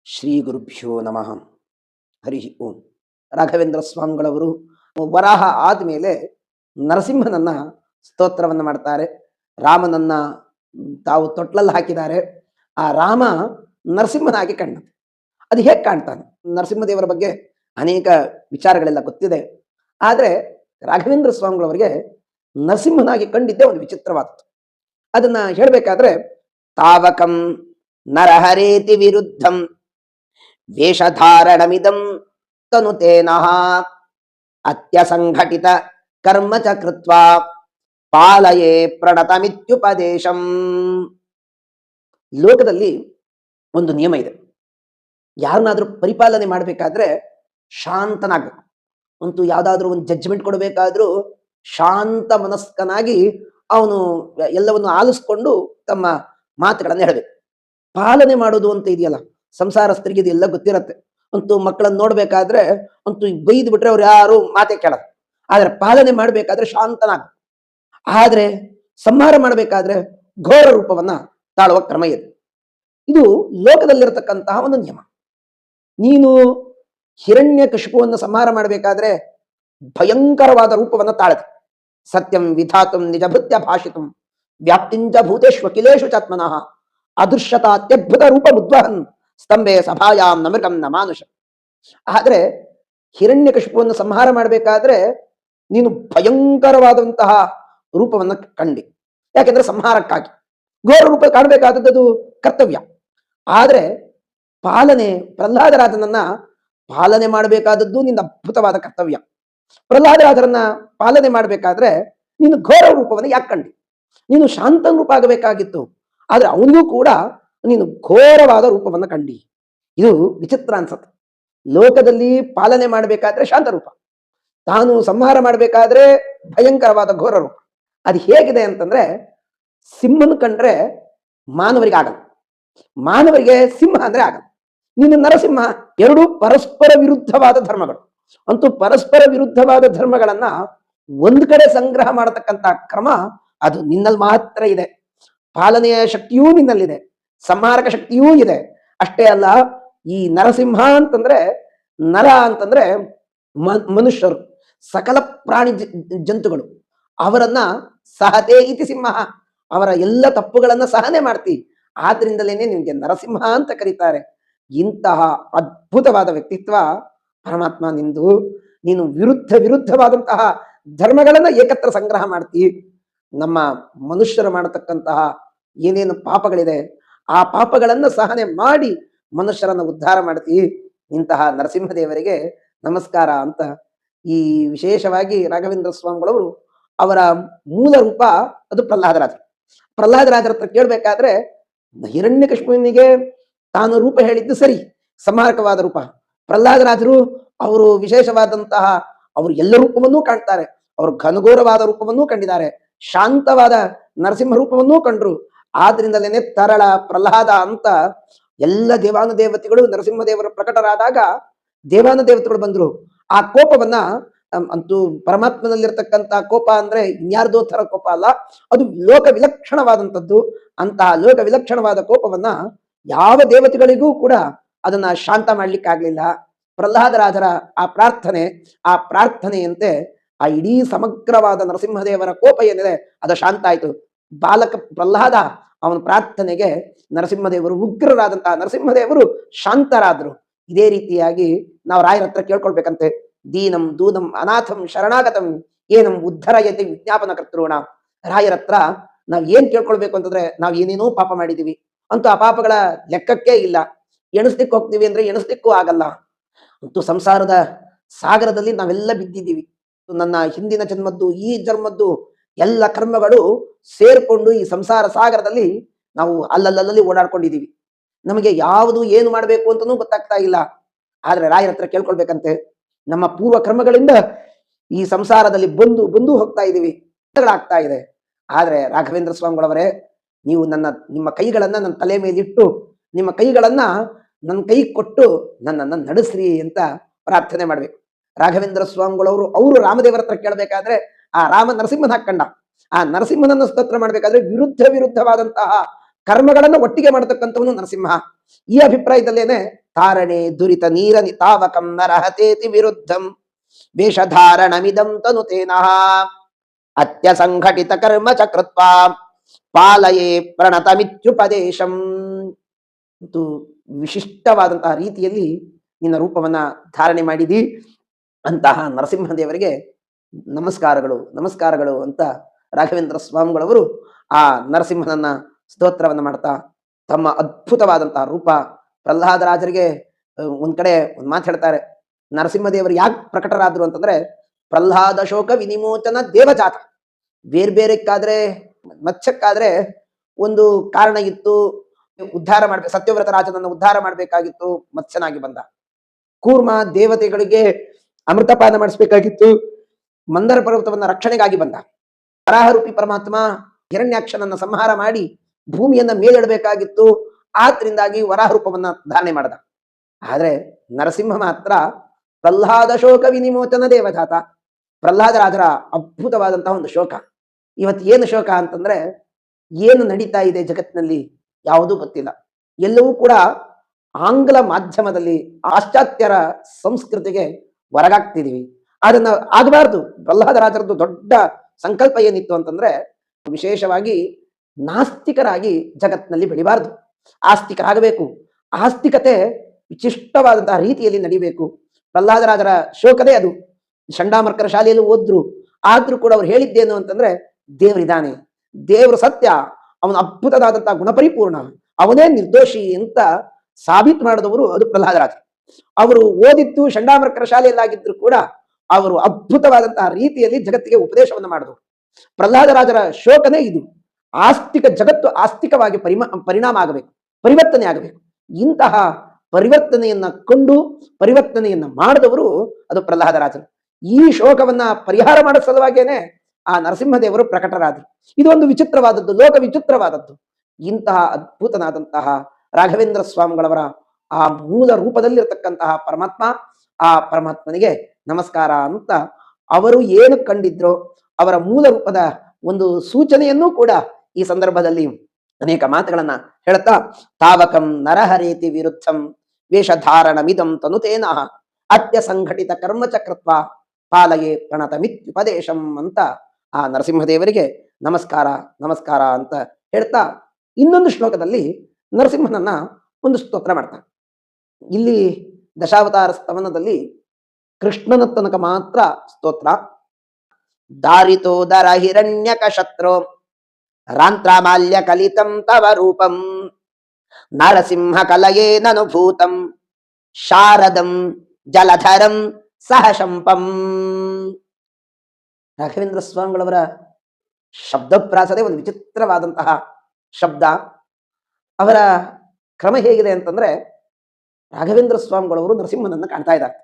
ಶ್ರೀ ಗುರುಭ್ಯೋ ನಮಃ. ಹರಿ ಓಂ. ರಾಘವೇಂದ್ರ ಸ್ವಾಮಿಗಳವರು ವರಾಹ ಆದಮೇಲೆ ನರಸಿಂಹನನ್ನ ಸ್ತೋತ್ರವನ್ನು ಮಾಡ್ತಾರೆ. ರಾಮನನ್ನ ತಾವು ತೊಟ್ಲಲ್ಲಿ ಹಾಕಿದ್ದಾರೆ. ಆ ರಾಮ ನರಸಿಂಹನಾಗಿ ಕಂಡ. ಅದು ಹೇಗೆ ಕಾಣ್ತಾನೆ? ನರಸಿಂಹದೇವರ ಬಗ್ಗೆ ಅನೇಕ ವಿಚಾರಗಳೆಲ್ಲ ಗೊತ್ತಿದೆ. ಆದರೆ ರಾಘವೇಂದ್ರ ಸ್ವಾಮಿಗಳವರಿಗೆ ನರಸಿಂಹನಾಗಿ ಕಂಡಿದ್ದೇ ಒಂದು ವಿಚಿತ್ರವಾದದ್ದು. ಅದನ್ನ ಹೇಳಬೇಕಾದ್ರೆ, ತಾವಕಂ ನರಹರೇತಿ ವಿರುದ್ಧಂ ವೇಷಧಾರಣಮಿದಂ ತನುತೇನಃ ಅತ್ಯಸಂಘಟಿತ ಕರ್ಮ ಚ ಕೃತ್ವಾ ಪಾಲಯೇ ಪ್ರಣತಮಿತ್ಯುಪದೇಶಂ. ಲೋಕದಲ್ಲಿ ಒಂದು ನಿಯಮ ಇದೆ. ಯಾರನ್ನಾದ್ರೂ ಪರಿಪಾಲನೆ ಮಾಡಬೇಕಾದ್ರೆ ಶಾಂತನಾಗಬೇಕು. ಅಂತೂ ಯಾವ್ದಾದ್ರೂ ಒಂದು ಜಡ್ಜ್ಮೆಂಟ್ ಕೊಡಬೇಕಾದ್ರೂ ಶಾಂತ ಮನಸ್ಕನಾಗಿ ಅವನು ಎಲ್ಲವನ್ನು ಆಲಿಸ್ಕೊಂಡು ತಮ್ಮ ಮಾತುಗಳನ್ನು ಹೇಳಬೇಕು. ಪಾಲನೆ ಮಾಡೋದು ಅಂತ ಇದೆಯಲ್ಲ, ಸಂಸಾರಸ್ಥರಿಗೆ ಇದೆಲ್ಲ ಗೊತ್ತಿರತ್ತೆ. ಅಂತೂ ಮಕ್ಕಳನ್ನ ನೋಡ್ಬೇಕಾದ್ರೆ ಅಂತೂ ಬೈದು ಬಿಟ್ರೆ ಅವ್ರು ಯಾರು ಮಾತೆ ಕೇಳಲ್ಲ. ಆದ್ರೆ ಪಾಲನೆ ಮಾಡ್ಬೇಕಾದ್ರೆ ಶಾಂತನಾಗ. ಆದ್ರೆ ಸಂಹಾರ ಮಾಡ್ಬೇಕಾದ್ರೆ ಘೋರ ರೂಪವನ್ನ ತಾಳುವ ಕ್ರಮ ಇದೆ. ಇದು ಲೋಕದಲ್ಲಿರತಕ್ಕಂತಹ ಒಂದು ನಿಯಮ. ನೀನು ಹಿರಣ್ಯಕಶಿಪುವನ್ನು ಸಂಹಾರ ಮಾಡಬೇಕಾದ್ರೆ ಭಯಂಕರವಾದ ರೂಪವನ್ನ ತಾಳದೆ. ಸತ್ಯಂ ವಿಧಾತುಂ ನಿಜಭೃತ್ಯ ಭಾಷಿತಂ ವ್ಯಾಪ್ತಿಂಚ ಭೂತೇಶ್ವ ಕಿಲೇಶು ಚಾತ್ಮನಃ ಅದೃಶ್ಯತ ಅತ್ಯದ್ಭುತ ರೂಪ ಮುದ್ವಹನ್ ಸ್ತಂಭೆ ಸಭಾಯಾಂ ನಮೃಗಂ ನ ಮಾನುಷ. ಆದ್ರೆ ಹಿರಣ್ಯಕಶಿಪುವನ್ನು ಸಂಹಾರ ಮಾಡಬೇಕಾದ್ರೆ ನೀನು ಭಯಂಕರವಾದಂತಹ ರೂಪವನ್ನ ಕಂಡಿ. ಯಾಕೆಂದ್ರೆ ಸಂಹಾರಕ್ಕಾಗಿ ಘೋರ ರೂಪ ಕಾಣಬೇಕಾದದ್ದು ಕರ್ತವ್ಯ. ಆದ್ರೆ ಪಾಲನೆ, ಪ್ರಹ್ಲಾದರಾಜನನ್ನ ಪಾಲನೆ ಮಾಡಬೇಕಾದದ್ದು ನಿನ್ನ ಅದ್ಭುತವಾದ ಕರ್ತವ್ಯ. ಪ್ರಹ್ಲಾದರಾಜರನ್ನ ಪಾಲನೆ ಮಾಡಬೇಕಾದ್ರೆ ನೀನು ಘೋರ ರೂಪವನ್ನು ಯಾಕೆ ಕಂಡಿ? ನೀನು ಶಾಂತ ರೂಪ ಆಗಬೇಕಾಗಿತ್ತು. ಆದ್ರೆ ಅವನಿಗೂ ಕೂಡ ನೀನು ಘೋರವಾದ ರೂಪವನ್ನು ಕಂಡಿ. ಇದು ವಿಚಿತ್ರ ಅನ್ಸತ್ತೆ. ಲೋಕದಲ್ಲಿ ಪಾಲನೆ ಮಾಡಬೇಕಾದ್ರೆ ಶಾಂತ ರೂಪ, ತಾನು ಸಂಹಾರ ಮಾಡಬೇಕಾದ್ರೆ ಭಯಂಕರವಾದ ಘೋರ ರೂಪ. ಅದು ಹೇಗಿದೆ ಅಂತಂದ್ರೆ, ಸಿಂಹನ ಕಂಡ್ರೆ ಮಾನವರಿಗೆ ಆಗಲ್ಲ, ಮಾನವರಿಗೆ ಸಿಂಹ ಅಂದ್ರೆ ಆಗಲ್ಲ. ನೀನು ನರಸಿಂಹ. ಎರಡು ಪರಸ್ಪರ ವಿರುದ್ಧವಾದ ಧರ್ಮಗಳು. ಅಂತೂ ಪರಸ್ಪರ ವಿರುದ್ಧವಾದ ಧರ್ಮಗಳನ್ನ ಒಂದ್ ಕಡೆ ಸಂಗ್ರಹ ಮಾಡತಕ್ಕಂತ ಕ್ರಮ ಅದು ನಿನ್ನಲ್ಲಿ ಮಾತ್ರ ಇದೆ. ಪಾಲನೆಯ ಶಕ್ತಿಯೂ ನಿನ್ನಲ್ಲಿದೆ, ಸಂಹಾರಕ ಶಕ್ತಿಯೂ ಇದೆ. ಅಷ್ಟೇ ಅಲ್ಲ, ಈ ನರಸಿಂಹ ಅಂತಂದ್ರೆ, ನರ ಅಂತಂದ್ರೆ ಮನುಷ್ಯರು, ಸಕಲ ಪ್ರಾಣಿ ಜಂತುಗಳು, ಅವರನ್ನ ಸಹತೆ ಇತಿ ಸಿಂಹ, ಅವರ ಎಲ್ಲ ತಪ್ಪುಗಳನ್ನ ಸಹನೆ ಮಾಡ್ತಿ. ಆದ್ರಿಂದಲೇನೆ ನಿಮ್ಗೆ ನರಸಿಂಹ ಅಂತ ಕರೀತಾರೆ. ಇಂತಹ ಅದ್ಭುತವಾದ ವ್ಯಕ್ತಿತ್ವ ಪರಮಾತ್ಮ ನಿಂದು. ನೀನು ವಿರುದ್ಧವಾದಂತಹ ಧರ್ಮಗಳನ್ನ ಏಕತ್ರ ಸಂಗ್ರಹ ಮಾಡ್ತಿ. ನಮ್ಮ ಮನುಷ್ಯರು ಮಾಡತಕ್ಕಂತಹ ಏನೇನು ಪಾಪಗಳಿದೆ ಆ ಪಾಪಗಳನ್ನ ಸಹನೆ ಮಾಡಿ ಮನುಷ್ಯರನ್ನ ಉದ್ಧಾರ ಮಾಡ್ತಿ. ಇಂತಹ ನರಸಿಂಹದೇವರಿಗೆ ನಮಸ್ಕಾರ ಅಂತ. ಈ ವಿಶೇಷವಾಗಿ ರಾಘವೇಂದ್ರ ಸ್ವಾಮಿಗಳವರು ಅವರ ಮೂಲ ರೂಪ ಅದು ಪ್ರಹ್ಲಾದರಾಜರು. ಪ್ರಹ್ಲಾದರಾಜರ ಹತ್ರ ಕೇಳ್ಬೇಕಾದ್ರೆ ಹಿರಣ್ಯಕಶಿಪುವಿನಿಗೆ ತಾನು ರೂಪ ಹೇಳಿದ್ದು ಸರಿ, ಸಂಹಾರಕವಾದ ರೂಪ. ಪ್ರಹ್ಲಾದರಾಜರು ಅವರು ವಿಶೇಷವಾದಂತಹ ಅವರು ಎಲ್ಲ ರೂಪವನ್ನೂ ಕಾಣ್ತಾರೆ. ಅವರು ಘನಘೋರವಾದ ರೂಪವನ್ನೂ ಕಂಡಿದ್ದಾರೆ, ಶಾಂತವಾದ ನರಸಿಂಹ ರೂಪವನ್ನೂ ಕಂಡ್ರು. ಆದ್ರಿಂದಲೇನೆ ತರಳ ಪ್ರಹ್ಲಾದ ಅಂತ ಎಲ್ಲ ದೇವಾನುದೇವತೆಗಳು ನರಸಿಂಹದೇವರು ಪ್ರಕಟರಾದಾಗ ದೇವಾನುದೇವತೆಗಳು ಬಂದ್ರು. ಆ ಕೋಪವನ್ನ ಅಂತೂ ಪರಮಾತ್ಮನಲ್ಲಿರ್ತಕ್ಕಂಥ ಕೋಪ ಅಂದ್ರೆ ಇನ್ಯಾರ್ದೋ ತರ ಕೋಪ ಅಲ್ಲ, ಅದು ಲೋಕ ವಿಲಕ್ಷಣವಾದಂಥದ್ದು. ಅಂತಹ ಲೋಕ ವಿಲಕ್ಷಣವಾದ ಕೋಪವನ್ನ ಯಾವ ದೇವತೆಗಳಿಗೂ ಕೂಡ ಅದನ್ನ ಶಾಂತ ಮಾಡ್ಲಿಕ್ಕಾಗ್ಲಿಲ್ಲ. ಪ್ರಹ್ಲಾದರಾಜರ ಆ ಪ್ರಾರ್ಥನೆಯಂತೆ ಆ ಇಡೀ ಸಮಗ್ರವಾದ ನರಸಿಂಹದೇವರ ಕೋಪ ಏನಿದೆ ಅದು ಶಾಂತ ಆಯ್ತು. ಬಾಲಕ ಪ್ರಹ್ಲಾದ ಅವನ ಪ್ರಾರ್ಥನೆಗೆ ನರಸಿಂಹದೇವರು, ಉಗ್ರರಾದಂತಹ ನರಸಿಂಹದೇವರು ಶಾಂತರಾದ್ರು. ಇದೇ ರೀತಿಯಾಗಿ ನಾವು ರಾಯರ ಹತ್ರ ಕೇಳ್ಕೊಳ್ಬೇಕಂತೆ. ದೀನಂ ದೂನಂ ಅನಾಥಂ ಶರಣಾಗತಂ ಏನಂ ಉದ್ಧರಯತಿ ವಿಜ್ಞಾಪನ ಕರ್ತೃಣ. ರಾಯರ ಹತ್ರ ನಾವ್ ಏನ್ ಕೇಳ್ಕೊಳ್ಬೇಕು ಅಂತಂದ್ರೆ, ನಾವ್ ಏನೇನೋ ಪಾಪ ಮಾಡಿದೀವಿ, ಅಂತೂ ಆ ಪಾಪಗಳ ಲೆಕ್ಕಕ್ಕೆ ಇಲ್ಲ. ಎಣಿಸ್ಲಿಕ್ಕೆ ಹೋಗ್ತೀವಿ ಅಂದ್ರೆ ಎಣಿಸ್ಲಿಕ್ಕೂ ಆಗಲ್ಲ. ಅಂತೂ ಸಂಸಾರದ ಸಾಗರದಲ್ಲಿ ನಾವೆಲ್ಲ ಬಿದ್ದಿದ್ದೀವಿ. ನನ್ನ ಹಿಂದಿನ ಜನ್ಮದ್ದು ಈ ಜನ್ಮದ್ದು ಎಲ್ಲ ಕರ್ಮಗಳು ಸೇರ್ಕೊಂಡು ಈ ಸಂಸಾರ ಸಾಗರದಲ್ಲಿ ನಾವು ಅಲ್ಲಲ್ಲಿ ಓಡಾಡ್ಕೊಂಡಿದ್ದೀವಿ. ನಮಗೆ ಯಾವುದು ಏನು ಮಾಡಬೇಕು ಅಂತನೂ ಗೊತ್ತಾಗ್ತಾ ಇಲ್ಲ. ಆದ್ರೆ ರಾಯರ ಹತ್ರ ಕೇಳ್ಕೊಳ್ಬೇಕಂತೆ. ನಮ್ಮ ಪೂರ್ವ ಕರ್ಮಗಳಿಂದ ಈ ಸಂಸಾರದಲ್ಲಿ ಬಂದು ಹೋಗ್ತಾ ಇದ್ದೀವಿ, ಆಗ್ತಾ ಇದೆ. ಆದ್ರೆ ರಾಘವೇಂದ್ರ ಸ್ವಾಮಿಗಳವರೇ, ನೀವು ನಿಮ್ಮ ಕೈಗಳನ್ನ ನನ್ನ ತಲೆ ಮೇಲಿಟ್ಟು, ನಿಮ್ಮ ಕೈಗಳನ್ನ ನನ್ನ ಕೈ ಕೊಟ್ಟು ನನ್ನನ್ನು ನಡೆಸ್ರಿ ಅಂತ ಪ್ರಾರ್ಥನೆ ಮಾಡ್ಬೇಕು. ರಾಘವೇಂದ್ರ ಸ್ವಾಮಿಗಳವರು ಅವರು ರಾಮದೇವರ ಹತ್ರ ಕೇಳಬೇಕಾದ್ರೆ ಆ ರಾಮ ನರಸಿಂಹನ ಹಾಕಂಡ. ಆ ನರಸಿಂಹನನ್ನು ಸ್ತೋತ್ರ ಮಾಡ್ಬೇಕಾದ್ರೆ ವಿರುದ್ಧವಾದಂತಹ ಕರ್ಮಗಳನ್ನ ಒಟ್ಟಿಗೆ ಮಾಡತಕ್ಕಂಥವನು ನರಸಿಂಹ. ಈ ಅಭಿಪ್ರಾಯದಲ್ಲೇನೆ ತಾರಣೆ ದುರಿತ ನೀರ ನಿತಾವಕಂ ನರಹತೇತಿ ವಿರುದ್ಧಂ ವೇಷಧಾರಣಮಿದಂ ತನುತೇನಃ ಅತ್ಯ ಸಂಘಟಿತ ಕರ್ಮ ಚಕೃತ್ವಾ ಪಾಲಯೇ ಪ್ರಣತಮಿತ್ಯುಪದೇಶಂ. ಮತ್ತು ವಿಶಿಷ್ಟವಾದಂತಹ ರೀತಿಯಲ್ಲಿ ನಿನ್ನ ರೂಪವನ್ನ ಧಾರಣೆ ಮಾಡಿದಿ ಅಂತಹ ನರಸಿಂಹದೇವರಿಗೆ ನಮಸ್ಕಾರಗಳು ನಮಸ್ಕಾರಗಳು ಅಂತ ರಾಘವೇಂದ್ರ ಸ್ವಾಮಿಗಳವರು ಆ ನರಸಿಂಹನನ್ನ ಸ್ತೋತ್ರವನ್ನ ಮಾಡ್ತಾ ತಮ್ಮ ಅದ್ಭುತವಾದಂತಹ ರೂಪ ಪ್ರಹ್ಲಾದರಾಜರಿಗೆ ಒಂದ್ ಕಡೆ ಒಂದ್ ಮಾತು ಹೇಳ್ತಾರೆ. ನರಸಿಂಹದೇವರು ಯಾಕೆ ಪ್ರಕಟರಾದ್ರು ಅಂತಂದ್ರೆ ಪ್ರಹ್ಲಾದ ಶೋಕ ವಿನಿಮೋಚನ ದೇವಜಾತ. ಬೇರೆ ಮತ್ಸ್ಯಕ್ಕಾದ್ರೆ ಒಂದು ಕಾರಣ ಇತ್ತು, ಉದ್ಧಾರ ಮಾಡ್ಬೇಕು, ಸತ್ಯವ್ರತ ರಾಜನನ್ನು ಉದ್ಧಾರ ಮಾಡ್ಬೇಕಾಗಿತ್ತು, ಮತ್ಸ್ಯನಾಗಿ ಬಂದ. ಕೂರ್ಮ ದೇವತೆಗಳಿಗೆ ಅಮೃತಪಾನ ಮಾಡಿಸ್ಬೇಕಾಗಿತ್ತು, ಮಂದರ ಪರ್ವತವನ್ನ ರಕ್ಷಣೆಗಾಗಿ ಬಂದ. ವರಾಹರೂಪಿ ಪರಮಾತ್ಮ ಹಿರಣ್ಯಾಕ್ಷನನ್ನ ಸಂಹಾರ ಮಾಡಿ ಭೂಮಿಯನ್ನ ಮೇಲಿಡಬೇಕಾಗಿತ್ತು, ಆದ್ರಿಂದಾಗಿ ವರಾಹ ರೂಪವನ್ನ ಧಾರಣೆ ಮಾಡದ. ಆದ್ರೆ ನರಸಿಂಹ ಮಾತ್ರ ಪ್ರಹ್ಲಾದ ಶೋಕ ವಿನಿಮೋಚನ ದೇವಜಾತ. ಪ್ರಹ್ಲಾದರಾಜರ ಅದ್ಭುತವಾದಂತಹ ಒಂದು ಶೋಕ. ಇವತ್ತು ಏನು ಶೋಕ ಅಂತಂದ್ರೆ ಏನು ನಡೀತಾ ಇದೆ ಜಗತ್ತಿನಲ್ಲಿ ಯಾವುದೂ ಗೊತ್ತಿಲ್ಲ. ಎಲ್ಲವೂ ಕೂಡ ಆಂಗ್ಲ ಮಾಧ್ಯಮದಲ್ಲಿ ಪಾಶ್ಚಾತ್ಯರ ಸಂಸ್ಕೃತಿಗೆ ಹೊರಗಾಗ್ತಿದೀವಿ. ಅದನ್ನ ಆಗಬಾರ್ದು. ಪ್ರಹ್ಲಾದರಾಜರದ್ದು ದೊಡ್ಡ ಸಂಕಲ್ಪ ಏನಿತ್ತು ಅಂತಂದ್ರೆ ವಿಶೇಷವಾಗಿ ನಾಸ್ತಿಕರಾಗಿ ಜಗತ್ತಿನಲ್ಲಿ ಬೆಳಿಬಾರ್ದು, ಆಸ್ತಿಕರಾಗಬೇಕು. ಆಸ್ತಿಕತೆ ವಿಶಿಷ್ಟವಾದಂತಹ ರೀತಿಯಲ್ಲಿ ನಡಿಬೇಕು. ಪ್ರಹ್ಲಾದರಾಜರ ಶೋಕದೇ ಅದು. ಚಂಡಾಮರ್ಕರ ಶಾಲೆಯಲ್ಲಿ ಓದ್ರು, ಆದ್ರೂ ಕೂಡ ಅವ್ರು ಹೇಳಿದ್ದೇನು ಅಂತಂದ್ರೆ ದೇವರಿದ್ದಾನೆ, ದೇವರು ಸತ್ಯ, ಅವನ ಅದ್ಭುತವಾದಂತಹ ಗುಣಪರಿಪೂರ್ಣ, ಅವನೇ ನಿರ್ದೋಷಿ ಅಂತ ಸಾಬೀತು ಮಾಡಿದವರು ಅದು ಪ್ರಹ್ಲಾದರಾಜ. ಅವರು ಓದಿದ್ದು ಚಂಡಾಮರ್ಕರ ಶಾಲೆಯಲ್ಲಾಗಿದ್ರು ಕೂಡ ಅವರು ಅದ್ಭುತವಾದಂತಹ ರೀತಿಯಲ್ಲಿ ಜಗತ್ತಿಗೆ ಉಪದೇಶವನ್ನು ಮಾಡಿದವರು. ಪ್ರಹ್ಲಾದರಾಜರ ಶೋಕನೇ ಇದು. ಆಸ್ತಿಕ ಜಗತ್ತು ಆಸ್ತಿಕವಾಗಿ ಪರಿಣಾಮ ಆಗಬೇಕು, ಪರಿವರ್ತನೆ ಆಗಬೇಕು. ಇಂತಹ ಪರಿವರ್ತನೆಯನ್ನ ಕೊಂಡು ಪರಿವರ್ತನೆಯನ್ನ ಮಾಡಿದವರು ಅದು ಪ್ರಹ್ಲಾದರಾಜರು. ಈ ಶೋಕವನ್ನ ಪರಿಹಾರ ಮಾಡೋ ಸಲುವಾಗೇನೆ ಆ ನರಸಿಂಹದೇವರು ಪ್ರಕಟರಾದರು. ಇದು ಒಂದು ವಿಚಿತ್ರವಾದದ್ದು, ಲೋಕ ವಿಚಿತ್ರವಾದದ್ದು. ಇಂತಹ ಅದ್ಭುತನಾದಂತಹ ರಾಘವೇಂದ್ರ ಸ್ವಾಮಿಗಳವರ ಆ ಮೂಲ ರೂಪದಲ್ಲಿರ್ತಕ್ಕಂತಹ ಪರಮಾತ್ಮ, ಆ ಪರಮಾತ್ಮನಿಗೆ ನಮಸ್ಕಾರ ಅಂತ ಅವರು ಏನು ಕಂಡಿದ್ರೋ ಅವರ ಮೂಲ ರೂಪದ ಒಂದು ಸೂಚನೆಯನ್ನೂ ಕೂಡ ಈ ಸಂದರ್ಭದಲ್ಲಿ ಅನೇಕ ಮಾತುಗಳನ್ನ ಹೇಳ್ತಾ ತಾವಕಂ ನರಹರೇತಿ ವಿರುದ್ಧಂ ವೇಷಧಾರಣಮಿದಂ ತನುತೇನ ಅತ್ಯ ಸಂಘಟಿತ ಕರ್ಮಚಕ್ರತ್ವ ಪಾಲಯೇ ಪ್ರಣತಮಿತ್ಯುಪದೇಶಂ ಅಂತ ಆ ನರಸಿಂಹದೇವರಿಗೆ ನಮಸ್ಕಾರ ನಮಸ್ಕಾರ ಅಂತ ಹೇಳ್ತಾ ಇನ್ನೊಂದು ಶ್ಲೋಕದಲ್ಲಿ ನರಸಿಂಹನನ್ನ ಒಂದು ಸ್ತೋತ್ರ ಮಾಡ್ತಾನೆ. ಇಲ್ಲಿ ದಶಾವತಾರ ಸ್ತವನದಲ್ಲಿ ಕೃಷ್ಣನ ತನಕ ಮಾತ್ರ ಸ್ತೋತ್ರ. ದಾರಿತೋದರ ಹಿರಣ್ಯಕ ಶತ್ರು ರಾಂತ್ರಾಮಾಲ್ಯ ಕಲಿತಂ ತವ ರೂಪಂ ನರಸಿಂಹ ಕಲಯೇನನುಭೂತಂ ಶಾರದಂ ಜಲಧರಂ ಸಹಶಂಪಂ. ರಾಘವೇಂದ್ರ ಸ್ವಾಮಿಗಳವರ ಶಬ್ದಪ್ರಾಸದೆ ಒಂದು ವಿಚಿತ್ರವಾದಂತಹ ಶಬ್ದ. ಅವರ ಕ್ರಮ ಹೇಗಿದೆ ಅಂತಂದ್ರೆ ರಾಘವೇಂದ್ರ ಸ್ವಾಮಿಗಳವರು ನರಸಿಂಹನನ್ನು ಕಾಣ್ತಾ ಇದ್ದಾರೆ.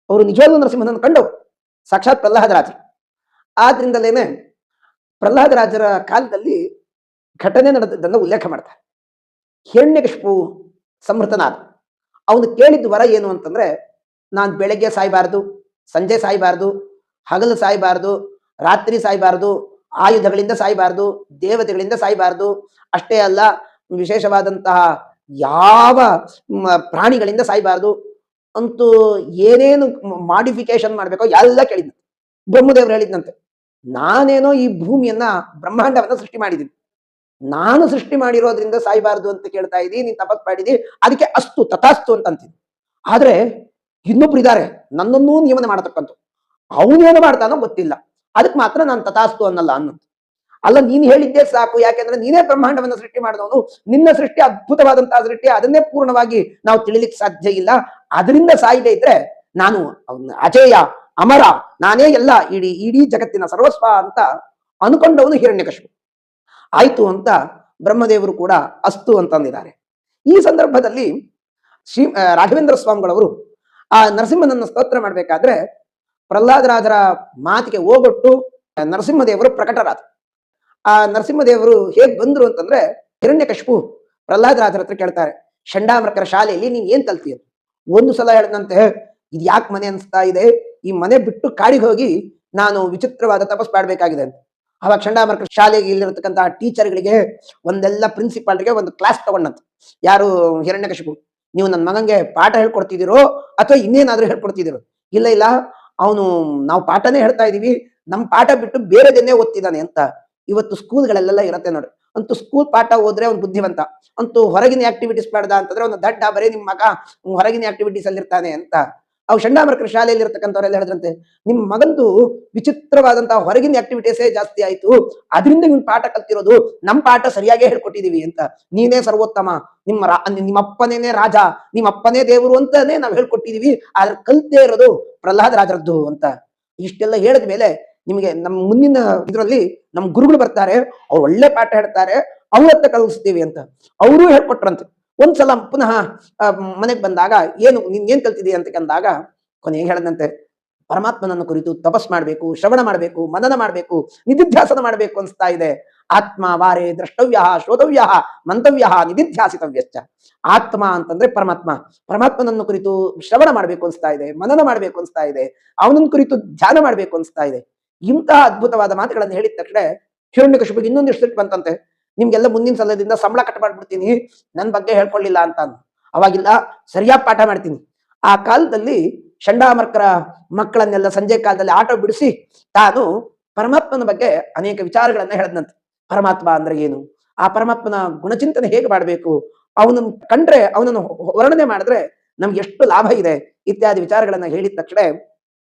ಅವರು ನಿಜವಾಗ್ಲೂ ನರಸಿಂಹನನ್ನು ಕಂಡವರು ಸಾಕ್ಷಾತ್ ಪ್ರಹ್ಲಾದರಾಜ. ಆದ್ರಿಂದಲೇನೆ ಪ್ರಹ್ಲಾದರಾಜರ ಕಾಲದಲ್ಲಿ ಘಟನೆ ನಡೆದದ್ದನ್ನು ಉಲ್ಲೇಖ ಮಾಡ್ತಾರೆ. ಹಿರಣ್ಯಕಶಿಪು ಸಂಹೃತನಾದ. ಅವನು ಕೇಳಿದ್ದು ವರ ಏನು ಅಂತಂದ್ರೆ, ನಾನು ಬೆಳಗ್ಗೆ ಸಾಯಬಾರ್ದು, ಸಂಜೆ ಸಾಯಬಾರ್ದು, ಹಗಲು ಸಾಯಬಾರ್ದು, ರಾತ್ರಿ ಸಾಯಬಾರ್ದು, ಆಯುಧಗಳಿಂದ ಸಾಯಬಾರ್ದು, ದೇವತೆಗಳಿಂದ ಸಾಯಬಾರ್ದು, ಅಷ್ಟೇ ಅಲ್ಲ ವಿಶೇಷವಾದಂತಹ ಯಾವ ಪ್ರಾಣಿಗಳಿಂದ ಸಾಯಬಾರ್ದು ಅಂತೂ ಏನೇನು ಮಾಡಿಫಿಕೇಶನ್ ಮಾಡ್ಬೇಕೋ ಎಲ್ಲ ಕೇಳಿದ್ನಂತೆ. ಬ್ರಹ್ಮದೇವರು ಹೇಳಿದ್ನಂತೆ, ನಾನೇನೋ ಈ ಭೂಮಿಯನ್ನ ಬ್ರಹ್ಮಾಂಡವನ್ನ ಸೃಷ್ಟಿ ಮಾಡಿದ್ದೀನಿ, ನಾನು ಸೃಷ್ಟಿ ಮಾಡಿರೋದ್ರಿಂದ ಸಾಯಬಾರ್ದು ಅಂತ ಕೇಳ್ತಾ ಇದ್ದೀನಿ, ನೀನ್ ತಪಸ್ ಮಾಡಿದಿ, ಅದಕ್ಕೆ ಅಸ್ತು ತಥಾಸ್ತು ಅಂತ ಅಂತೀನಿ. ಆದ್ರೆ ಇನ್ನೊಬ್ರು ಇದ್ದಾರೆ ನನ್ನನ್ನೂ ನಿಯಮನ ಮಾಡತಕ್ಕಂಥ, ಅವನೇನು ಮಾಡ್ತಾನೋ ಗೊತ್ತಿಲ್ಲ, ಅದಕ್ಕೆ ಮಾತ್ರ ನಾನು ತಥಾಸ್ತು ಅನ್ನಲ್ಲ ಅನ್ನೋದು. ಅಲ್ಲ, ನೀನ್ ಹೇಳಿದ್ದೇ ಸಾಕು, ಯಾಕೆಂದ್ರೆ ನೀನೇ ಬ್ರಹ್ಮಾಂಡವನ್ನ ಸೃಷ್ಟಿ ಮಾಡಿದವನು, ನಿನ್ನ ಸೃಷ್ಟಿ ಅದ್ಭುತವಾದಂತಹ ಸೃಷ್ಟಿ, ಅದನ್ನೇ ಪೂರ್ಣವಾಗಿ ನಾವು ತಿಳಿಲಿಕ್ಕೆ ಸಾಧ್ಯ ಇಲ್ಲ. ಅದರಿಂದ ಸಾಯದೆ ಇದ್ರೆ ನಾನು ಅಜೇಯ ಅಮರ, ನಾನೇ ಎಲ್ಲ ಇಡೀ ಜಗತ್ತಿನ ಸರ್ವಸ್ವ ಅಂತ ಅನ್ಕೊಂಡವನು ಹಿರಣ್ಯಕಶಿಪು. ಆಯ್ತು ಅಂತ ಬ್ರಹ್ಮದೇವರು ಕೂಡ ಅಸ್ತು ಅಂತಂದಿದ್ದಾರೆ. ಈ ಸಂದರ್ಭದಲ್ಲಿ ರಾಘವೇಂದ್ರ ಸ್ವಾಮಿಗಳವರು ಆ ನರಸಿಂಹನನ್ನ ಸ್ತೋತ್ರ ಮಾಡ್ಬೇಕಾದ್ರೆ ಪ್ರಹ್ಲಾದರಾಜರ ಮಾತಿಗೆ ಹೋಗೊಟ್ಟು ನರಸಿಂಹದೇವರು ಪ್ರಕಟರಾದ. ಆ ನರಸಿಂಹದೇವರು ಹೇಗ್ ಬಂದ್ರು ಅಂತಂದ್ರೆ, ಹಿರಣ್ಯಕಶಿಪು ಪ್ರಹ್ಲಾದರಾಜರ ಹತ್ರ ಕೇಳ್ತಾರೆ, ಚಂಡಾಮರ್ಕರ ಶಾಲೆಯಲ್ಲಿ ನೀನ್ ಏನ್ ಕಲ್ತೀಯ? ಒಂದು ಸಲ ಹೇಳಿದಂತೆ, ಇದು ಯಾಕೆ ಮನೆ ಅನ್ಸ್ತಾ ಇದೆ, ಈ ಮನೆ ಬಿಟ್ಟು ಕಾಡಿಗೆ ಹೋಗಿ ನಾನು ವಿಚಿತ್ರವಾದ ತಪಸ್ ಮಾಡಬೇಕಾಗಿದೆ ಅಂತ. ಅವಾಗ ಚಂಡಾಮರ್ಕರ ಶಾಲೆಗೆ ಇಲ್ಲಿರತಕ್ಕಂತಹ ಟೀಚರ್ಗಳಿಗೆ ಒಂದೆಲ್ಲ ಪ್ರಿನ್ಸಿಪಾಲ್ರಿಗೆ ಒಂದು ಕ್ಲಾಸ್ ತಗೊಂಡಂತ. ಯಾರು? ಹಿರಣ್ಯಕಶಿಪು. ನೀವು ನನ್ನ ಮಗಂಗೆ ಪಾಠ ಹೇಳ್ಕೊಡ್ತಿದ್ದೀರೋ ಅಥವಾ ಇನ್ನೇನಾದ್ರೂ ಹೇಳ್ಕೊಡ್ತಿದ್ದೀರೋ? ಇಲ್ಲ ಇಲ್ಲ, ಅವನು ನಾವು ಪಾಠನೇ ಹೇಳ್ತಾ ಇದೀವಿ, ನಮ್ ಪಾಠ ಬಿಟ್ಟು ಬೇರೆದನ್ನೇ ಓದ್ತಿದ್ದಾನೆ ಅಂತ. ಇವತ್ತು ಸ್ಕೂಲ್ಗಳಲ್ಲೆಲ್ಲ ಇರತ್ತೆ ನೋಡಿ. ಅಂತೂ ಸ್ಕೂಲ್ ಪಾಠ ಹೋದ್ರೆ ಅವ್ನು ಬುದ್ಧಿವಂತ, ಅಂತೂ ಹೊರಗಿನ ಆಕ್ಟಿವಿಟೀಸ್ ಬೇಡ ಅಂತಂದ್ರೆ ಅವ್ನು ದಡ್ಡ, ಬರೀ ನಿಮ್ ಮಗ ಹೊರಗಿನ ಆಕ್ಟಿವಿಟೀಸ್ ಅಲ್ಲಿ ಇರ್ತಾನೆ ಅಂತ. ಅವು ಚಂಡಾಮರ್ಕರ ಶಾಲೆಯಲ್ಲಿ ಇರ್ತಕ್ಕಂಥವ್ರೆಲ್ಲ ಹೇಳಿದ್ರಂತೆ, ನಿಮ್ ಮಗಂದು ವಿಚಿತ್ರವಾದಂತಹ ಹೊರಗಿನ ಆಕ್ಟಿವಿಟೀಸೇ ಜಾಸ್ತಿ ಆಯ್ತು, ಅದರಿಂದ ಇವ್ನು ಪಾಠ ಕಲ್ತಿರೋದು, ನಮ್ ಪಾಠ ಸರಿಯಾಗೇ ಹೇಳ್ಕೊಟ್ಟಿದೀವಿ ಅಂತ. ನೀನೇ ಸರ್ವೋತ್ತಮ, ನಿಮ್ಮಪ್ಪನೇನೆ ರಾಜ, ನಿಮ್ಮಪ್ಪನೇ ದೇವರು ಅಂತಾನೆ ನಾವ್ ಹೇಳ್ಕೊಟ್ಟಿದೀವಿ, ಆದ್ರೆ ಕಲ್ತೇ ಇರೋದು ಪ್ರಹ್ಲಾದ ರಾಜರದ್ದು ಅಂತ. ಇಷ್ಟೆಲ್ಲ ಹೇಳಿದ ಮೇಲೆ ನಿಮಗೆ ನಮ್ಮ ಮುಂದಿನ ಇದರಲ್ಲಿ ನಮ್ ಗುರುಗಳು ಬರ್ತಾರೆ, ಅವ್ರು ಒಳ್ಳೆ ಪಾಠ ಹೇಳ್ತಾರೆ, ಅವ್ರತ್ತ ಕಲಿಸ್ತೀವಿ ಅಂತ ಅವರು ಹೇಳ್ಕೊಟ್ರಂತೆ. ಒಂದ್ಸಲ ಪುನಃ ಮನೆಗೆ ಬಂದಾಗ ಏನು ನೀನ್ ಏನ್ ಕಲ್ತಿದೀಯ ಅಂತ ಕಂದಾಗ ಕೊನೆಗೆ ಹೇಳದಂತೆ, ಪರಮಾತ್ಮನನ್ನು ಕುರಿತು ತಪಸ್ ಮಾಡ್ಬೇಕು, ಶ್ರವಣ ಮಾಡ್ಬೇಕು, ಮನನ ಮಾಡ್ಬೇಕು, ನಿಧಿಧ್ಯಾಸನ ಮಾಡ್ಬೇಕು ಅನ್ಸ್ತಾ ಇದೆ. ಆತ್ಮ ವಾರೆ ದ್ರಷ್ಟವ್ಯ ಶೋಧವ್ಯ ಮಂತವ್ಯ ನಿಧಿಧ್ಯಾಸಿತವ್ಯಶ್ಚ. ಆತ್ಮ ಅಂತಂದ್ರೆ ಪರಮಾತ್ಮ, ಪರಮಾತ್ಮನನ್ನು ಕುರಿತು ಶ್ರವಣ ಮಾಡ್ಬೇಕು ಅನ್ಸ್ತಾ ಇದೆ, ಮನನ ಮಾಡ್ಬೇಕು ಅನ್ಸ್ತಾ ಇದೆ, ಅವನನ್ನು ಕುರಿತು ಧ್ಯಾನ ಮಾಡ್ಬೇಕು ಅನ್ಸ್ತಾ ಇದೆ. ಇಂತಹ ಅದ್ಭುತವಾದ ಮಾತುಗಳನ್ನು ಹೇಳಿದ ತಕ್ಷಣ ಹಿರಣ್ಯಕಶಿಪಿಗೆ ಇನ್ನೊಂದಿಷ್ಟು ಸಿಟ್ಟು ಬಂತಂತೆ. ನಿಮ್ಗೆಲ್ಲ ಮುಂದಿನ ಸಲದಿಂದ ಸಂಬಳ ಕಟ್ ಮಾಡ್ಬಿಡ್ತೀನಿ, ನನ್ ಬಗ್ಗೆ ಹೇಳ್ಕೊಳ್ಳಿಲ್ಲ ಅಂತ. ಅವಾಗಿಲ್ಲ, ಸರಿಯಾಗಿ ಪಾಠ ಮಾಡ್ತೀನಿ. ಆ ಕಾಲದಲ್ಲಿ ಚಂಡಾಮರ್ಕರ ಮಕ್ಕಳನ್ನೆಲ್ಲ ಸಂಜೆ ಕಾಲದಲ್ಲಿ ಆಟೋ ಬಿಡಿಸಿ ತಾನು ಪರಮಾತ್ಮನ ಬಗ್ಗೆ ಅನೇಕ ವಿಚಾರಗಳನ್ನ ಹೇಳಿದಂತೆ. ಪರಮಾತ್ಮ ಅಂದ್ರೆ ಏನು, ಆ ಪರಮಾತ್ಮನ ಗುಣಚಿಂತನೆ ಹೇಗೆ ಮಾಡಬೇಕು, ಅವನನ್ನು ಕಂಡ್ರೆ ಅವನನ್ನು ವರ್ಣನೆ ಮಾಡಿದ್ರೆ ನಮ್ಗೆ ಎಷ್ಟು ಲಾಭ ಇದೆ ಇತ್ಯಾದಿ ವಿಚಾರಗಳನ್ನ ಹೇಳಿದ ತಕ್ಷಣ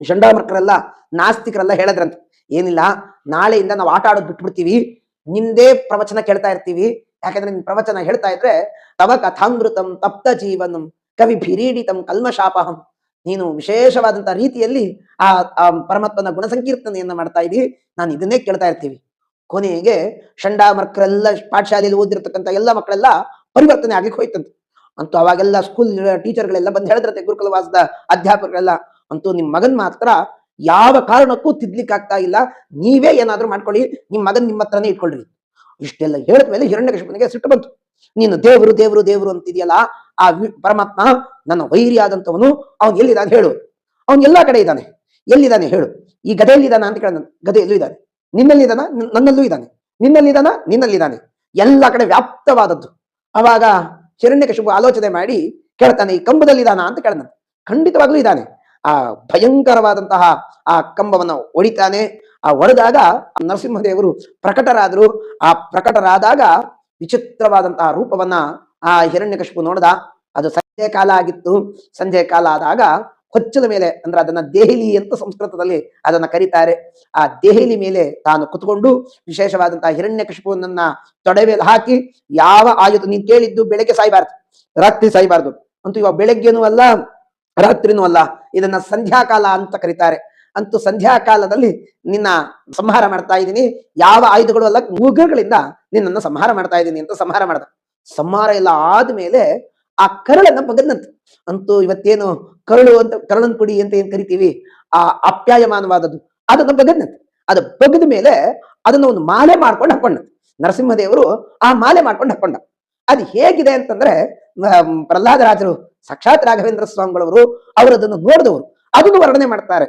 ಚಂಡಾಮರ್ಕರೆಲ್ಲ ನಾಸ್ತಿಕರೆಲ್ಲ ಹೇಳಿದ್ರಂತೆ, ಏನಿಲ್ಲ, ನಾಳೆಯಿಂದ ನಾವು ಆಟ ಆಡೋದು ಬಿಟ್ಬಿಡ್ತೀವಿ, ನಿಂದೇ ಪ್ರವಚನ ಕೇಳ್ತಾ ಇರ್ತೀವಿ. ಯಾಕಂದ್ರೆ ನಿನ್ ಪ್ರವಚನ ಹೇಳ್ತಾ ಇದ್ರೆ ತವ ಕಥಾಮೃತಂ ತಪ್ತ ಜೀವನಂ ಕವಿ ಭಿರೀಡಿತಂ ಕಲ್ಮಶಾಪಹಂ. ನೀನು ವಿಶೇಷವಾದಂತಹ ರೀತಿಯಲ್ಲಿ ಆ ಪರಮಾತ್ಮನ ಗುಣ ಸಂಕೀರ್ತನೆಯನ್ನ ಮಾಡ್ತಾ ಇದ್ದೀವಿ, ನಾನು ಇದನ್ನೇ ಕೇಳ್ತಾ ಇರ್ತೀವಿ. ಕೊನೆಗೆ ಚಂಡಾಮರ್ಕರೆಲ್ಲ ಪಾಠಶಾಲೆಯಲ್ಲಿ ಓದಿರ್ತಕ್ಕಂಥ ಎಲ್ಲ ಮಕ್ಕಳೆಲ್ಲ ಪರಿವರ್ತನೆ ಆಗ್ಲಿಕ್ಕೆ ಹೋಯ್ತಂತೆ. ಅಂತೂ ಅವಾಗೆಲ್ಲ ಸ್ಕೂಲ್ ಟೀಚರ್ಗಳೆಲ್ಲ ಬಂದು ಹೇಳಿದ್ರಂತೆ, ಗುರುಕುಲವಾಸದ ಅಧ್ಯಾಪಕರೆಲ್ಲ, ಅಂತೂ ನಿಮ್ ಮಗನ್ ಮಾತ್ರ ಯಾವ ಕಾರಣಕ್ಕೂ ತಿದ್ಲಿಕ್ಕೆ ಆಗ್ತಾ ಇಲ್ಲ, ನೀವೇ ಏನಾದ್ರೂ ಮಾಡ್ಕೊಳ್ಳಿ, ನಿಮ್ ಮಗನ್ ನಿಮ್ಮ ಹತ್ರನೇ ಇಟ್ಕೊಳ್ರಿ. ಇಷ್ಟೆಲ್ಲ ಹೇಳಿದ ಮೇಲೆ ಹಿರಣ್ಯಕಶಿಪನಿಗೆ ಸಿಟ್ಟು ಬಂತು. ನೀನು ದೇವರು ದೇವರು ದೇವರು ಅಂತಿದೆಯಲ್ಲ, ಆ ಪರಮಾತ್ಮ ನನ್ನ ವೈರಿ ಆದಂತವನು, ಅವನ್ ಎಲ್ಲಿದ್ದಾನೆ ಹೇಳು, ಅವನ್ ಎಲ್ಲಾ ಕಡೆ ಇದ್ದಾನೆ, ಎಲ್ಲಿದ್ದಾನೆ ಹೇಳು. ಈ ಗದೆಯಲ್ಲಿದ್ದಾನ ಅಂತ ಕೇಳ, ಗದೆಯಲ್ಲೂ ಇದ್ದಾನೆ, ನಿನ್ನಲ್ಲಿದ್ದಾನ, ನನ್ನಲ್ಲೂ ಇದ್ದಾನೆ, ನಿನ್ನಲ್ಲಿದ್ದಾನ, ನಿನ್ನಲ್ಲಿದ್ದಾನೆ, ಎಲ್ಲ ಕಡೆ ವ್ಯಾಪ್ತವಾದದ್ದು. ಅವಾಗ ಹಿರಣ್ಯಕಶಿಪು ಆಲೋಚನೆ ಮಾಡಿ ಕೇಳ್ತಾನೆ, ಈ ಕಂಬದಲ್ಲಿದ್ದಾನ ಅಂತ ಕೇಳ್ತಾನೆ. ಖಂಡಿತವಾಗ್ಲೂ ಇದ್ದಾನೆ. ಆ ಭಯಂಕರವಾದಂತಹ ಆ ಕಂಬವನ್ನ ಹೊಡಿತಾನೆ. ಆ ಹೊಡೆದಾಗ ನರಸಿಂಹದೇವರು ಪ್ರಕಟರಾದ್ರು. ಆ ಪ್ರಕಟರಾದಾಗ ವಿಚಿತ್ರವಾದಂತಹ ರೂಪವನ್ನ ಆ ಹಿರಣ್ಯಕಶಿಪು ನೋಡ್ದ. ಅದು ಸಂಜೆ ಕಾಲ ಆಗಿತ್ತು. ಸಂಜೆ ಕಾಲ ಆದಾಗ ಹೊಚ್ಚದ ಮೇಲೆ, ಅಂದ್ರೆ ಅದನ್ನ ದೇಹಿಲಿ ಅಂತ ಸಂಸ್ಕೃತದಲ್ಲಿ ಅದನ್ನ ಕರೀತಾರೆ, ಆ ದೇಹಿಲಿ ಮೇಲೆ ತಾನು ಕುತ್ಕೊಂಡು ವಿಶೇಷವಾದಂತಹ ಹಿರಣ್ಯಕಶಿಪುವನ್ನ ತೊಡೆ ಮೇಲೆ ಹಾಕಿ, ಯಾವ ಆಯುಧ ನೀನ್ ಕೇಳಿದ್ದು ಬೆಳಗ್ಗೆ ಸಾಯ್ಬಾರ್ದು, ರಾತ್ರಿ ಸಾಯ್ಬಾರ್ದು, ಅಂತೂ ಇವಾಗ ಬೆಳಗ್ಗೆನೂ ಅಲ್ಲ ರಾತ್ರಿನೂ ಅಲ್ಲ, ಇದನ್ನ ಸಂಧ್ಯಾಕಾಲ ಅಂತ ಕರೀತಾರೆ. ಅಂತೂ ಸಂಧ್ಯಾಕಾಲದಲ್ಲಿ ನಿನ್ನ ಸಂಹಾರ ಮಾಡ್ತಾ ಇದ್ದೀನಿ, ಯಾವ ಆಯುಧಗಳು ಅಲ್ಲ, ಉಗ್ರಗಳಿಂದ ನಿನ್ನನ್ನು ಸಂಹಾರ ಮಾಡ್ತಾ ಇದ್ದೀನಿ ಅಂತ ಸಂಹಾರ ಮಾಡ್ದ. ಸಂಹಾರ ಎಲ್ಲ ಆದ್ಮೇಲೆ ಆ ಕರಳನ್ನ ಬಗದ್ನಂತ. ಅಂತೂ ಇವತ್ತೇನು ಕರಳು ಅಂತ, ಕರಳನ್ ಕುಡಿ ಅಂತ ಏನ್ ಕರಿತೀವಿ, ಆ ಅಪ್ಯಾಯಮಾನವಾದದ್ದು, ಅದನ್ನ ಬಗದ್ನಂತ. ಅದು ಬಗದ ಮೇಲೆ ಅದನ್ನ ಒಂದು ಮಾಲೆ ಮಾಡ್ಕೊಂಡು ಹಾಕೊಂಡ ನರಸಿಂಹದೇವರು. ಆ ಮಾಲೆ ಮಾಡ್ಕೊಂಡು ಹಾಕೊಂಡ. ಅದು ಹೇಗಿದೆ ಅಂತಂದ್ರೆ, ಪ್ರಹ್ಲಾದರಾಜರು ಸಾಕ್ಷಾತ್ ರಾಘವೇಂದ್ರ ಸ್ವಾಮಿಗಳವರು ಅವರದನ್ನು ನೋಡಿದವರು, ಅದನ್ನು ವರ್ಣನೆ ಮಾಡ್ತಾರೆ.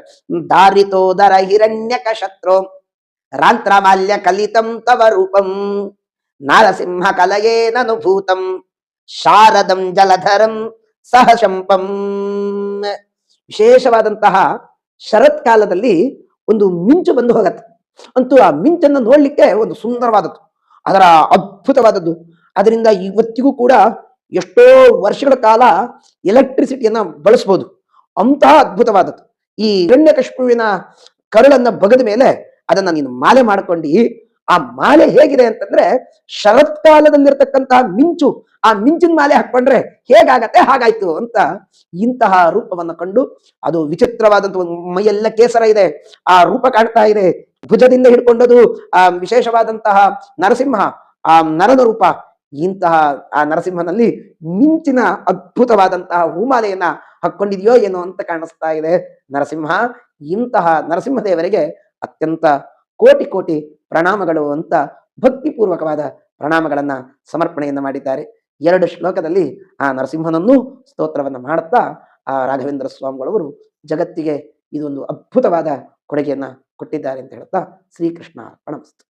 ದಾರಿತೋದರ ಹಿರಣ್ಯಕ ಶತ್ರು ರಾಂತ್ರ ಮಾಲ್ಯ ಕಲಿತಂ ತವ ರೂಪಂ ನಾರಸಿಂಹ ಕಲಯೇನನುಭೂತಂ ಶಾರದಂ ಜಲಧರಂ ಸಹಶಂಪಂ. ವಿಶೇಷವಾದಂತಹ ಶರತ್ ಕಾಲದಲ್ಲಿ ಒಂದು ಮಿಂಚು ಬಂದು ಹೋಗತ್ತೆ. ಅಂತೂ ಆ ಮಿಂಚನ್ನು ನೋಡ್ಲಿಕ್ಕೆ ಒಂದು ಸುಂದರವಾದದ್ದು, ಅದರ ಅದ್ಭುತವಾದದ್ದು. ಅದರಿಂದ ಇವತ್ತಿಗೂ ಕೂಡ ಎಷ್ಟೋ ವರ್ಷಗಳ ಕಾಲ ಎಲೆಕ್ಟ್ರಿಸಿಟಿಯನ್ನ ಬಳಸಬಹುದು, ಅಂತಹ ಅದ್ಭುತವಾದದ್ದು. ಈ ಹಿರಣ್ಯಕಶಿಪುವಿನ ಕರುಳನ್ನ ಬಗದ ಮೇಲೆ ಅದನ್ನ ನೀನು ಮಾಲೆ ಮಾಡ್ಕೊಂಡು, ಆ ಮಾಲೆ ಹೇಗಿದೆ ಅಂತಂದ್ರೆ ಶರತ್ಕಾಲದಲ್ಲಿರ್ತಕ್ಕಂತಹ ಮಿಂಚು, ಆ ಮಿಂಚಿನ ಮಾಲೆ ಹಾಕೊಂಡ್ರೆ ಹೇಗಾಗತ್ತೆ ಹಾಗಾಯ್ತು ಅಂತ. ಇಂತಹ ರೂಪವನ್ನ ಕಂಡು, ಅದು ವಿಚಿತ್ರವಾದಂತ ಒಂದು ಮೈಯೆಲ್ಲ ಕೇಸರ ಇದೆ, ಆ ರೂಪ ಕಾಣ್ತಾ ಇದೆ, ಭುಜದಿಂದ ಹಿಡ್ಕೊಂಡದು ಆ ವಿಶೇಷವಾದಂತಹ ನರಸಿಂಹ, ಆ ನರನ ರೂಪ. ಇಂತಹ ಆ ನರಸಿಂಹನಲ್ಲಿ ಮಿಂಚಿನ ಅದ್ಭುತವಾದಂತಹ ಹೂಮಾಲೆಯನ್ನ ಹಾಕೊಂಡಿದೆಯೋ ಏನೋ ಅಂತ ಕಾಣಿಸ್ತಾ ಇದೆ ನರಸಿಂಹ. ಇಂತಹ ನರಸಿಂಹದೇವರಿಗೆ ಅತ್ಯಂತ ಕೋಟಿ ಕೋಟಿ ಪ್ರಣಾಮಗಳು ಅಂತ ಭಕ್ತಿಪೂರ್ವಕವಾದ ಪ್ರಣಾಮಗಳನ್ನ ಸಮರ್ಪಣೆಯನ್ನ ಮಾಡಿದ್ದಾರೆ. 2 ಶ್ಲೋಕದಲ್ಲಿ ಆ ನರಸಿಂಹನನ್ನು ಸ್ತೋತ್ರವನ್ನ ಮಾಡುತ್ತಾ ಆ ರಾಘವೇಂದ್ರ ಸ್ವಾಮಿಗಳವರು ಜಗತ್ತಿಗೆ ಇದೊಂದು ಅದ್ಭುತವಾದ ಕೊಡುಗೆಯನ್ನ ಕೊಟ್ಟಿದ್ದಾರೆ ಅಂತ ಹೇಳ್ತಾ ಶ್ರೀಕೃಷ್ಣ ಅರ್ಪಣಮಸ್ತು.